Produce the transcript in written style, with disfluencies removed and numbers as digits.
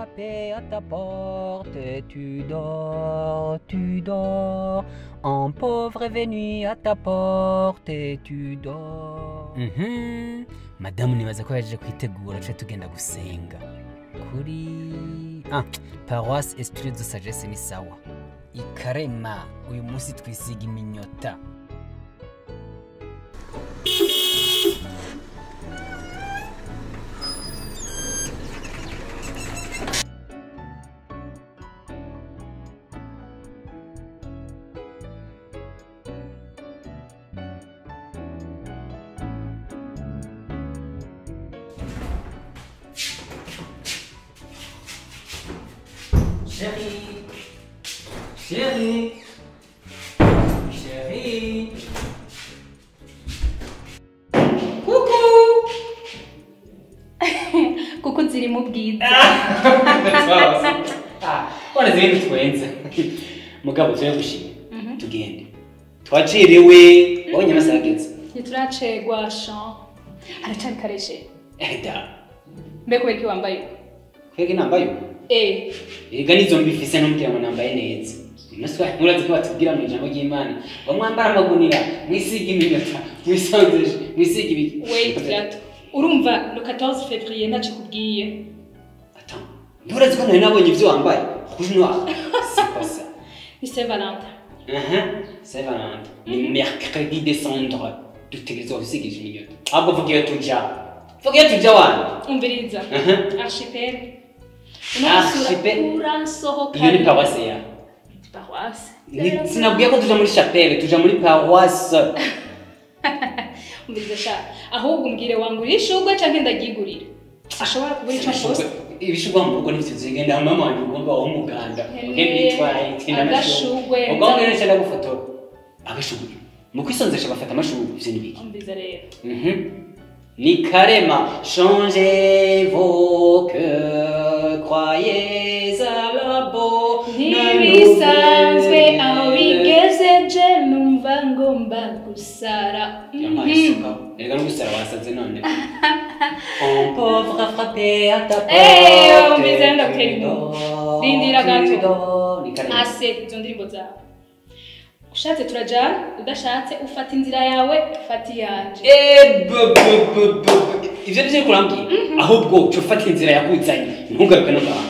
frapper à ta porte et tu dors, tu dors. Un pauvre est venu à ta porte et tu dors. Madamu nibaza ko yaje kwitegura cyo tugenda gusenga. Kuri Paroisse Esprit de Sagesse ni sawa. Ikarema uyu munsi twisiga iminyota. Chérie, chérie, chérie. Coucou. Coucou ziri mu bwiza. Wana ziri twenza. Mugabo tuje gushima. Tugende. Twacerewe, wabonye amasaha ageze. Ntituracegwa Jean. Aracari kareshe. Da. Mbeko weki wambaye. Kwege nambaye. Ega nizo mbifise n'umbwira ngo nambaye neza. Naswa murazi ko batubwira mu ijambo ry'Imana. Bamwambara amagunira, mwisiga iminyota, mwisonzeje, mwisiga ibiki. Wait gato. Urumva le 14 février naci kubwiye. Attends. Murazi ko nabonye ivyo wambaye. Rouge noir. C'est pas ça. Ni Saint Valentin. Saint Valentin. Le mercredi décembre. Dutegerezwa gusigisha iminyota. Ahubwo vugiye tuja. Vugiye tuja wana. Umviriza. Archipel. Archipel. Iyo ni paroisse ya. Paroisse. Sinabwiye ko tuja muri chapelle, tuja muri paroisse. Umviriza sha. Ahubwo umbwire wangurisha ubwo canke ndagigurira. Ashobora kubura ico post. Ibishugwa mu rugo nivyo zigenda mama wanje ugomba wo muganda. Nitwaye itinda amashugwe. Ugomba rero cyane gufotora. Agashugwe. Mu kwisonzesha bafata amashugwe ivyo nibiki. Umviriza rero. Ni carrément changez vos cœurs, croyez à la beau. Ntibisanzwe aho bigeze je numva ngomba gusara. Erega no gusara wasaze none. Un pauvre frappé à ta porte. Umviriza ndakutera rindira gato. Ase izo ndirimbo zawe. Ushatse turajana, udashatse ufata inzira yawe, ufata yanje. Ivyo bije kurambye ahubwo cyo fata inzira yakuzanye ntugaruke no ngaho.